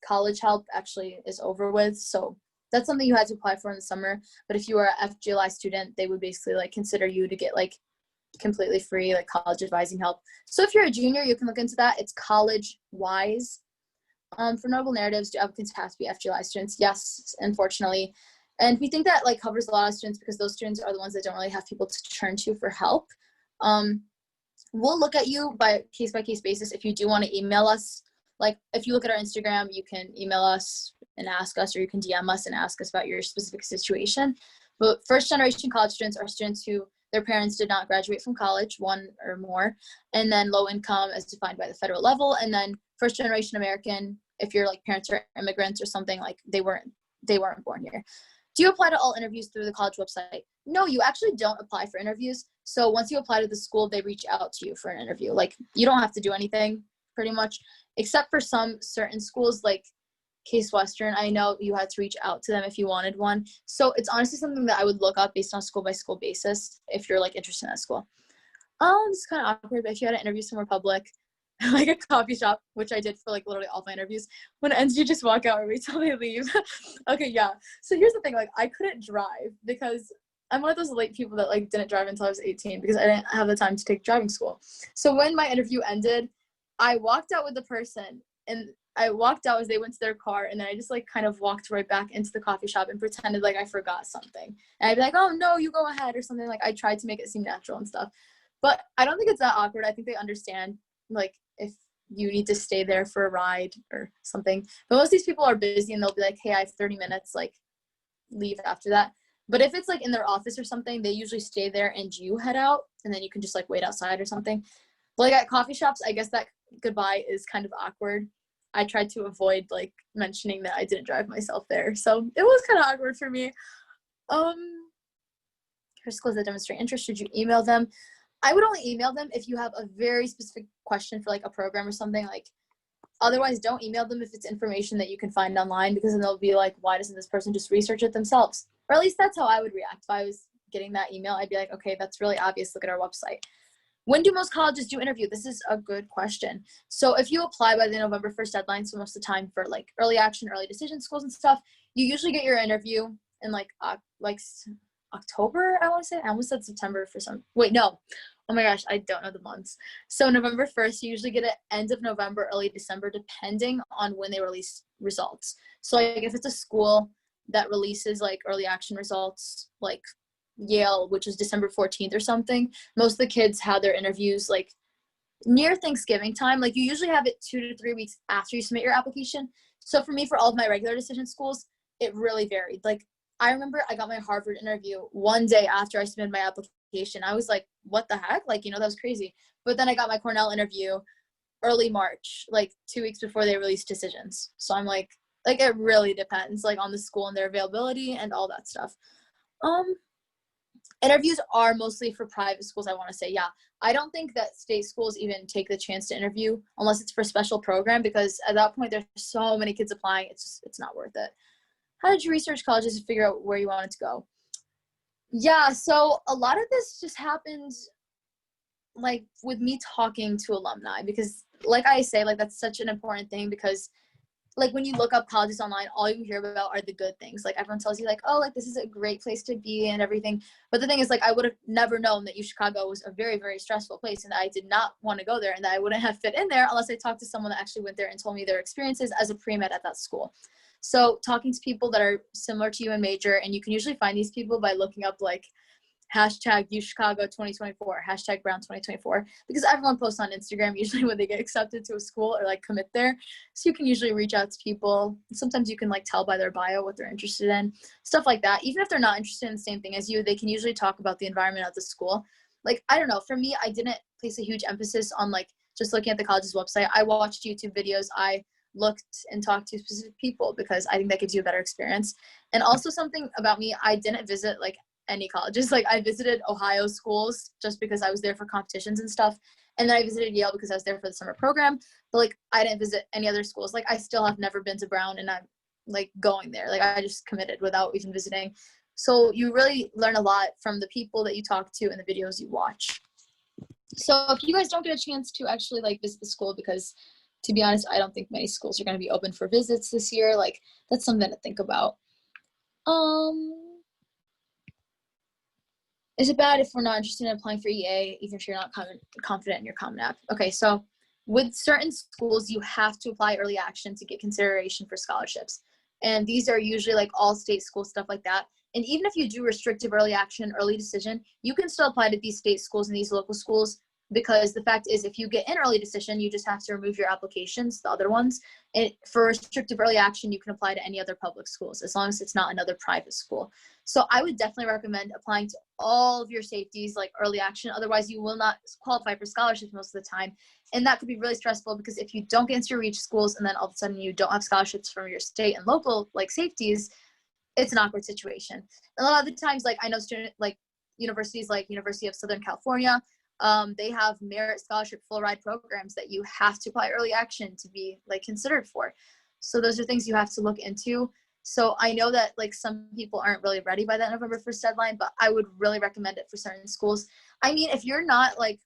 college help actually is over with. So that's something you had to apply for in the summer. But if you were a FGLI student, they would basically like consider you to get like completely free like college advising help. So if you're a junior, you can look into that. It's College-wise. For notable narratives, do applicants have to be FGLI students? Yes, unfortunately. And we think that like covers a lot of students because those students are the ones that don't really have people to turn to for help. We'll look at you by case basis. If you do want to email us, like if you look at our Instagram, you can email us and ask us, or you can DM us and ask us about your specific situation. But first generation college students are students who their parents did not graduate from college, one or more, and then low income as defined by the federal level. And then first generation American, if your like parents are immigrants or something, like they weren't born here. Do you apply to all interviews through the college website? No, you actually don't apply for interviews. So once you apply to the school, they reach out to you for an interview. Like you don't have to do anything pretty much, except for some certain schools like Case Western. I know you had to reach out to them if you wanted one. So it's honestly something that I would look up based on school by school basis if you're like interested in that school. It's kind of awkward, but if you had an interview somewhere public, like a coffee shop, which I did for like literally all my interviews, when it ends, you just walk out or wait till they leave. Okay, yeah. So here's the thing, like I couldn't drive because I'm one of those late people that like didn't drive until I was 18 because I didn't have the time to take driving school. So when my interview ended, I walked out with the person and I walked out as they went to their car, and then I just like kind of walked right back into the coffee shop and pretended like I forgot something. And I'd be like, oh no, you go ahead or something. Like I tried to make it seem natural and stuff. But I don't think it's that awkward. I think they understand like if you need to stay there for a ride or something. But most of these people are busy and they'll be like, hey, I have 30 minutes, like leave after that. But if it's like in their office or something, they usually stay there and you head out and then you can just like wait outside or something. But like at coffee shops, I guess that goodbye is kind of awkward. I tried to avoid like mentioning that I didn't drive myself there. So it was kind of awkward for me. For schools that demonstrate interest, should you email them? I would only email them if you have a very specific question for like a program or something. Like otherwise don't email them if it's information that you can find online, because then they'll be like, why doesn't this person just research it themselves? Or at least that's how I would react. If I was getting that email, I'd be like, okay, that's really obvious. Look at our website. When do most colleges do interview? This is a good question. So if you apply by the November 1st deadline, so most of the time for like early action, early decision schools and stuff, you usually get your interview in like October, I want to say. I almost said September for some. Wait, no. Oh my gosh, I don't know the months. So November 1st, you usually get it end of November, early December, depending on when they release results. So like if it's a school that releases like early action results, like Yale, which is December 14th or something, most of the kids have their interviews like near Thanksgiving time. Like you usually have it 2 to 3 weeks after you submit your application. So for me, for all of my regular decision schools, it really varied. Like I remember I got my Harvard interview one day after I submitted my application. I was like, what the heck? Like, that was crazy. But then I got my Cornell interview early March, like 2 weeks before they released decisions. So I'm like it really depends like on the school and their availability and all that stuff. Interviews are mostly for private schools, I want to say. Yeah, I don't think that state schools even take the chance to interview unless it's for a special program, because at that point there's so many kids applying, it's not worth it. how did you research colleges to figure out where you wanted to go? Yeah, so a lot of this just happened like with me talking to alumni, because like I say, like that's such an important thing, because like when you look up colleges online, all you hear about are the good things. Like everyone tells you like, oh, like this is a great place to be and everything. But the thing is, like, I would have never known that UChicago was a very, very stressful place, and that I did not want to go there, and that I wouldn't have fit in there unless I talked to someone that actually went there and told me their experiences as a pre-med at that school. So talking to people that are similar to you in major, and you can usually find these people by looking up like hashtag UChicago 2024, hashtag Brown 2024, because everyone posts on Instagram usually when they get accepted to a school or like commit there. So you can usually reach out to people. Sometimes you can like tell by their bio what they're interested in, stuff like that. Even if they're not interested in the same thing as you, they can usually talk about the environment of the school. Like, I don't know, for me, I didn't place a huge emphasis on like just looking at the college's website. I watched YouTube videos. I looked and talked to specific people because I think that gives you a better experience. And also something about me, I didn't visit like any colleges. Like I visited Ohio schools just because I was there for competitions and stuff. And then I visited Yale because I was there for the summer program. But like I didn't visit any other schools. Like I still have never been to Brown, and I'm like going there. Like I just committed without even visiting. So you really learn a lot from the people that you talk to and the videos you watch. So if you guys don't get a chance to actually like visit the school, because to be honest, I don't think many schools are going to be open for visits this year. Like that's something to think about. Is it bad if we're not interested in applying for EA, even if you're not confident in your Common App? Okay, so with certain schools, you have to apply early action to get consideration for scholarships. And these are usually like all state school stuff like that. And even if you do restrictive early action, early decision, you can still apply to these state schools and these local schools, because the fact is if you get in early decision, you just have to remove your applications, the other ones. And for restrictive early action, you can apply to any other public schools as long as it's not another private school. So I would definitely recommend applying to all of your safeties like early action. Otherwise, you will not qualify for scholarships most of the time. And that could be really stressful, because if you don't get into your reach schools and then all of a sudden you don't have scholarships from your state and local like safeties, it's an awkward situation. And a lot of the times, like I know student like universities like University of Southern California, they have merit scholarship full ride programs that you have to apply early action to be like considered for. So those are things you have to look into. So I know that like some people aren't really ready by that November 1st deadline, but I would really recommend it for certain schools. I mean, if you're not like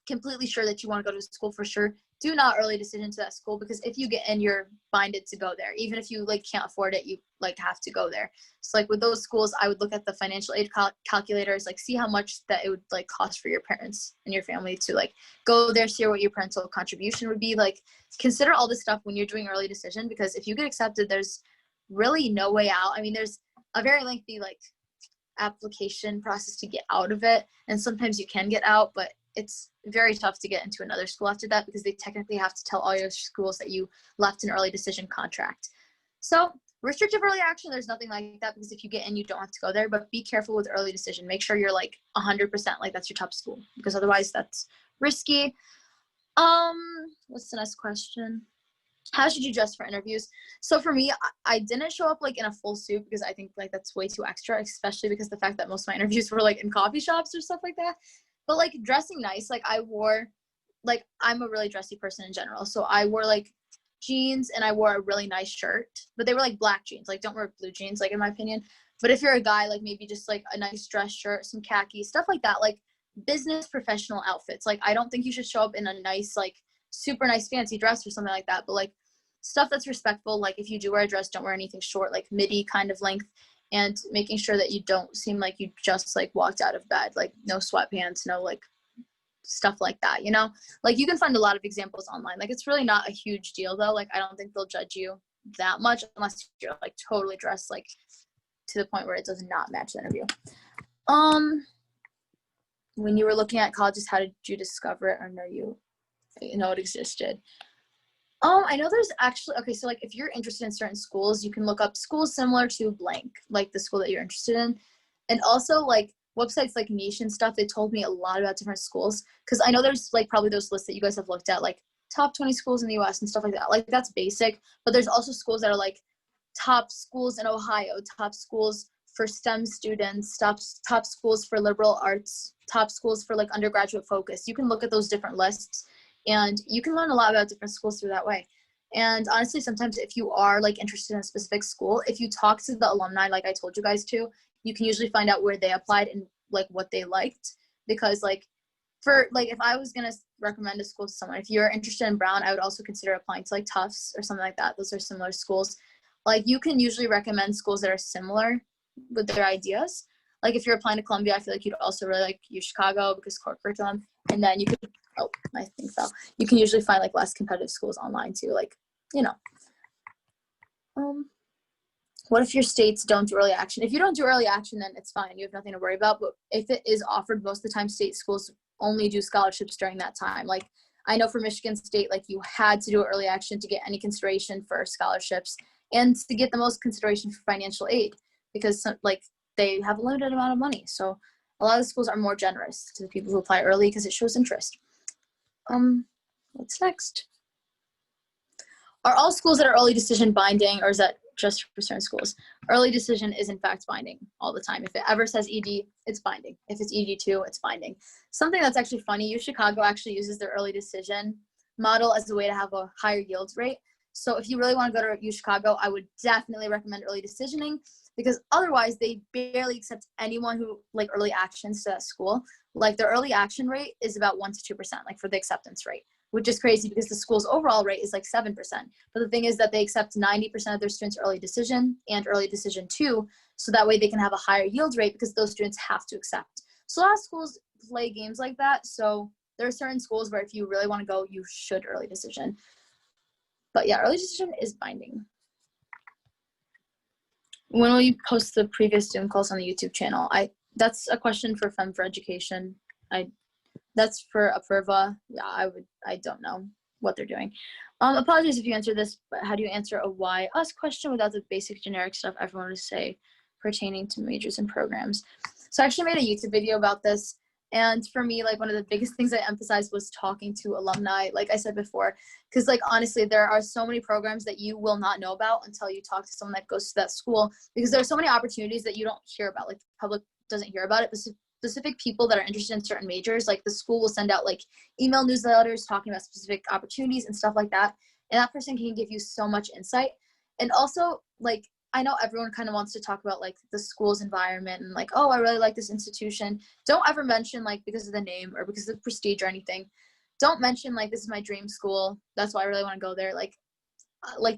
completely sure that you want to go to school for sure, do not early decision to that school, because if you get in, you're binded to go there. Even if you like can't afford it, you like have to go there. So like with those schools, I would look at the financial aid calculators, like see how much that it would like cost for your parents and your family to like go there, see what your parental contribution would be. Like consider all this stuff when you're doing early decision, because if you get accepted, there's really no way out. I mean, there's a very lengthy like application process to get out of it, and sometimes you can get out, but it's very tough to get into another school after that, because they technically have to tell all your schools that you left an early decision contract. So restrictive early action, there's nothing like that, because if you get in, you don't have to go there. But be careful with early decision. Make sure you're like 100% like that's your top school, because otherwise that's risky. What's the next question? How should you dress for interviews? So for me, I didn't show up like in a full suit, because I think like that's way too extra, especially because the fact that most of my interviews were like in coffee shops or stuff like that. But like dressing nice, like I wore, like I'm a really dressy person in general. So I wore like jeans, and I wore a really nice shirt, but they were like black jeans. Like don't wear blue jeans, like in my opinion. But if you're a guy, like maybe just like a nice dress shirt, some khaki, stuff like that, like business professional outfits. Like I don't think you should show up in a nice, like super nice fancy dress or something like that, but like stuff that's respectful. Like if you do wear a dress, don't wear anything short, like midi kind of length, and making sure that you don't seem like you just like walked out of bed, like no sweatpants, no like stuff like that, you know? Like you can find a lot of examples online. Like it's really not a huge deal though. Like I don't think they'll judge you that much unless you're like totally dressed like to the point where it does not match the interview. When you were looking at colleges, how did you discover it, or know it existed? I know there's actually, okay, so like if you're interested in certain schools, you can look up schools similar to blank, like the school that you're interested in. And also like websites like Niche and stuff, they told me a lot about different schools, because I know there's like probably those lists that you guys have looked at, like top 20 schools in the US and stuff like that. Like that's basic, but there's also schools that are like top schools in Ohio, top schools for STEM students, top schools for liberal arts, top schools for like undergraduate focus. You can look at those different lists, and you can learn a lot about different schools through that way. And honestly, sometimes if you are like interested in a specific school, if you talk to the alumni, like I told you guys to, you can usually find out where they applied and like what they liked. Because like for like, if I was going to recommend a school to someone, if you're interested in Brown, I would also consider applying to like Tufts or something like that. Those are similar schools. Like you can usually recommend schools that are similar with their ideas. Like if you're applying to Columbia, I feel like you'd also really like U Chicago because core curriculum. And then you could, oh, my thing fell. You can usually find like less competitive schools online too. Like, you know, what if your states don't do early action? If you don't do early action, then it's fine. You have nothing to worry about. But if it is offered, most of the time state schools only do scholarships during that time. Like I know for Michigan State, like you had to do early action to get any consideration for scholarships and to get the most consideration for financial aid because like they have a limited amount of money. So a lot of schools are more generous to the people who apply early because it shows interest. What's next? Are all schools that are early decision binding, or is that just for certain schools? Early decision is in fact binding all the time. If it ever says ED, it's binding. If it's ED2, it's binding. Something that's actually funny, U Chicago actually uses their early decision model as a way to have a higher yields rate. So if you really want to go to U Chicago, I would definitely recommend early decisioning because otherwise they barely accept anyone who like early actions to that school. Like their early action rate is about 1 to 2%, like for the acceptance rate, which is crazy because the school's overall rate is like 7%. But the thing is that they accept 90% of their students early decision and early decision 2, so that way they can have a higher yield rate because those students have to accept. So a lot of schools play games like that. So there are certain schools where if you really want to go, you should early decision. But yeah, early decision is binding. When will you post the previous Zoom calls on the YouTube channel? That's a question for Femme For Education. That's for Apurva. Yeah, I don't know what they're doing. Apologies if you answer this, but how do you answer a why us question without the basic generic stuff everyone would say pertaining to majors and programs? So I actually made a YouTube video about this. And for me, like one of the biggest things I emphasized was talking to alumni, like I said before, because like honestly, there are so many programs that you will not know about until you talk to someone that goes to that school, because there are so many opportunities that you don't hear about, like the public doesn't hear about it. Specific people that are interested in certain majors, like the school will send out like email newsletters talking about specific opportunities and stuff like that. And that person can give you so much insight. And also like, I know everyone kind of wants to talk about like the school's environment and like, oh, I really like this institution. Don't ever mention like because of the name or because of the prestige or anything. Don't mention like this is my dream school. That's why I really want to go there. Like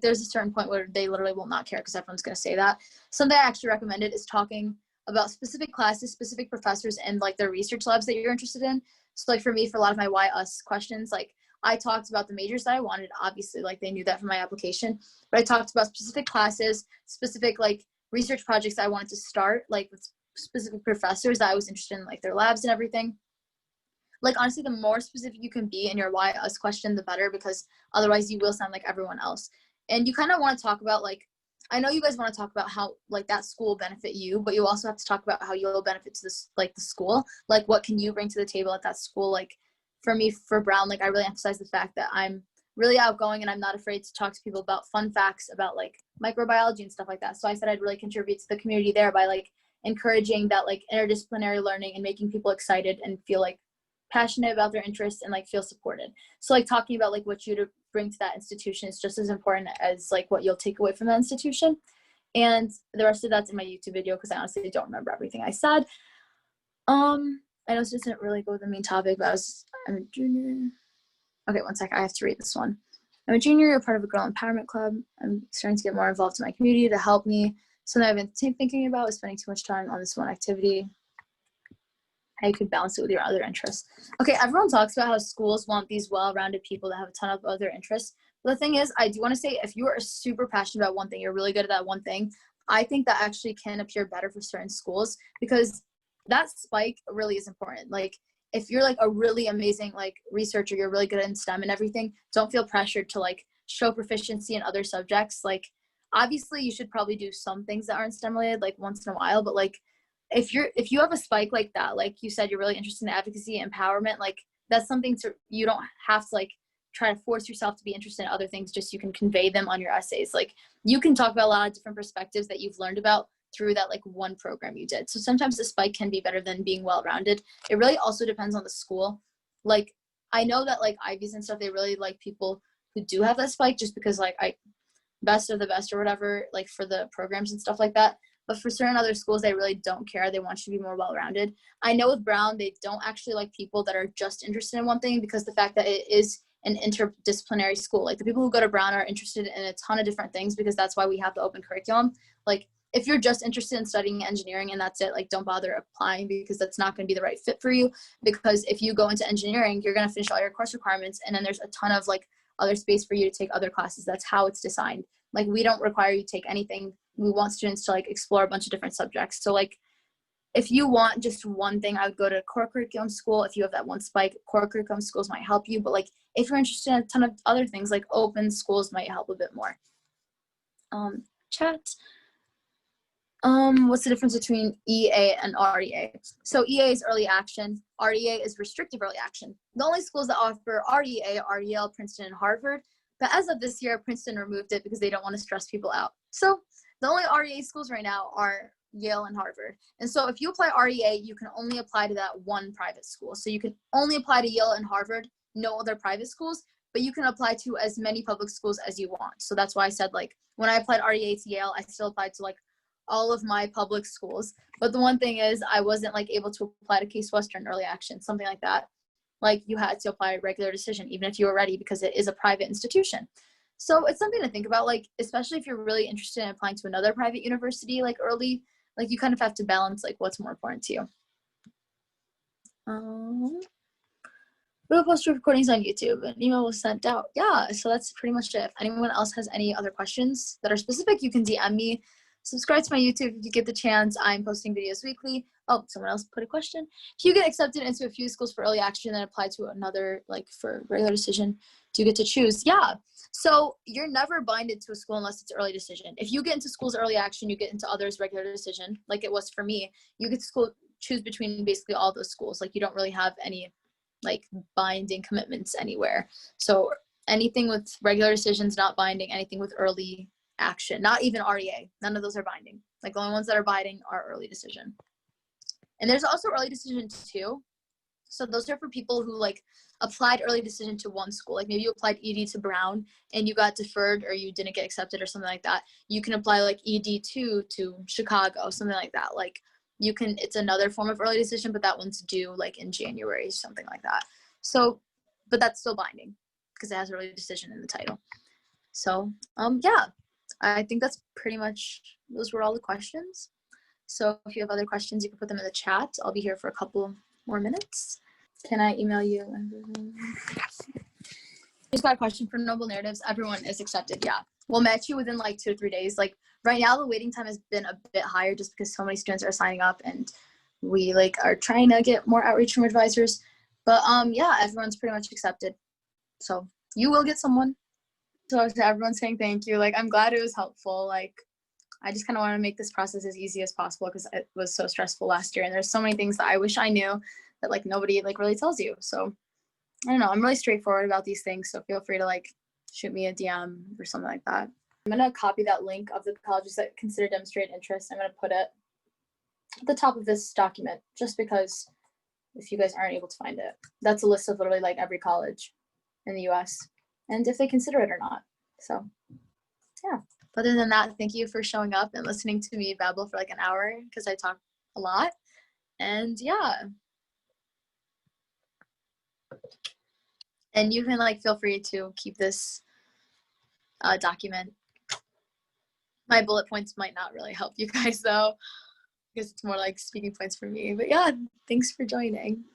there's a certain point where they literally will not care because everyone's going to say that. Something I actually recommended is talking about specific classes, specific professors, and like their research labs that you're interested in. So like for me, for a lot of my why us questions, like I talked about the majors that I wanted. Obviously, like they knew that from my application, but I talked about specific classes, specific like research projects that I wanted to start, like with specific professors that I was interested in, like their labs and everything. Like honestly, the more specific you can be in your why us question, the better, because otherwise you will sound like everyone else. And you kind of want to talk about like, I know you guys want to talk about how like that school will benefit you, but you also have to talk about how you'll benefit to this, like the school, like what can you bring to the table at that school? Like for me, for Brown, like I really emphasize the fact that I'm really outgoing and I'm not afraid to talk to people about fun facts about like microbiology and stuff like that. So I said I'd really contribute to the community there by like encouraging that like interdisciplinary learning and making people excited and feel like passionate about their interests and like feel supported. So like talking about like what you to bring to that institution is just as important as like what you'll take away from that institution. And the rest of that's in my YouTube video because I honestly don't remember everything I said. I know this doesn't really go with the main topic, but I'm a junior. Okay, one sec, I have to read this one. I'm a junior, a part of a girl empowerment club. I'm starting to get more involved in my community to help me. Something I've been thinking about is spending too much time on this one activity. How you could balance it with your other interests. Okay, everyone talks about how schools want these well-rounded people that have a ton of other interests. But the thing is, I do want to say, if you are super passionate about one thing, you're really good at that one thing, I think that actually can appear better for certain schools because that spike really is important. Like, if you're like a really amazing like researcher, you're really good in STEM and everything, don't feel pressured to like show proficiency in other subjects. Like, obviously you should probably do some things that aren't STEM related like once in a while, but like if you have a spike like that, like you said, you're really interested in advocacy, empowerment, like that's something you don't have to like try to force yourself to be interested in other things, just you can convey them on your essays. Like you can talk about a lot of different perspectives that you've learned about through that like one program you did. So sometimes the spike can be better than being well-rounded. It really also depends on the school. Like I know that like Ivies and stuff, they really like people who do have that spike, just because like best of the best or whatever, like for the programs and stuff like that. But for certain other schools, they really don't care. They want you to be more well-rounded. I know with Brown, they don't actually like people that are just interested in one thing, because the fact that it is an interdisciplinary school. Like the people who go to Brown are interested in a ton of different things, because that's why we have the open curriculum. Like if you're just interested in studying engineering and that's it, like don't bother applying, because that's not going to be the right fit for you. Because if you go into engineering, you're going to finish all your course requirements, and then there's a ton of like other space for you to take other classes. That's how it's designed. Like we don't require you to take anything. We want students to like explore a bunch of different subjects. So like if you want just one thing, I would go to core curriculum school. If you have that one spike, core curriculum schools might help you. But like if you're interested in a ton of other things, like open schools might help a bit more. Chat. What's the difference between EA and REA? So EA is early action. REA is restrictive early action. The only schools that offer REA are Yale, Princeton, and Harvard. But as of this year, Princeton removed it because they don't want to stress people out. So the only REA schools right now are Yale and Harvard. And so if you apply REA, you can only apply to that one private school. So you can only apply to Yale and Harvard, no other private schools, but you can apply to as many public schools as you want. So that's why I said, like, when I applied REA to Yale, I still applied to like all of my public schools. But the one thing is I wasn't like able to apply to Case Western early action, something like that. Like you had to apply a regular decision, even if you were ready, because it is a private institution. So it's something to think about, like, especially if you're really interested in applying to another private university, like early, like you kind of have to balance like what's more important to you. We'll post recordings on YouTube. An email was sent out. Yeah, so that's pretty much it. If anyone else has any other questions that are specific, you can DM me. Subscribe to my YouTube if you get the chance. I'm posting videos weekly. Oh, someone else put a question. If you get accepted into a few schools for early action and apply to another, like for regular decision, do you get to choose? Yeah. So you're never binded to a school unless it's early decision. If you get into schools early action, you get into others regular decision, like it was for me. You get to choose between basically all those schools. Like you don't really have any like binding commitments anywhere. So anything with regular decisions not binding, anything with early action, not even REA, none of those are binding. Like the only ones that are binding are early decision. And there's also early decision too. So those are for people who like applied early decision to one school. Like maybe you applied ED to Brown and you got deferred or you didn't get accepted or something like that. You can apply like ED2 to Chicago, something like that. Like you can, it's another form of early decision, but that one's due like in January, something like that. So, but that's still binding because it has early decision in the title. So yeah, I think that's pretty much, those were all the questions. So if you have other questions, you can put them in the chat. I'll be here for a couple more minutes. Can I email you? Just got a question for Noble Narratives. Everyone is accepted. Yeah. We'll match you within like 2 or 3 days. Like right now, the waiting time has been a bit higher just because so many students are signing up and we like are trying to get more outreach from advisors. But yeah, everyone's pretty much accepted. So you will get someone. So to everyone saying thank you. Like I'm glad it was helpful. Like I just kind of want to make this process as easy as possible because it was so stressful last year. And there's so many things that I wish I knew that like nobody like really tells you. So I don't know. I'm really straightforward about these things. So feel free to like shoot me a DM or something like that. I'm going to copy that link of the colleges that consider demonstrated interest. I'm going to put it at the top of this document just because if you guys aren't able to find it, that's a list of literally like every college in the US and if they consider it or not. So yeah. Other than that, thank you for showing up and listening to me babble for like an hour because I talk a lot. And yeah. And you can like feel free to keep this document. My bullet points might not really help you guys though, because it's more like speaking points for me. But yeah, thanks for joining.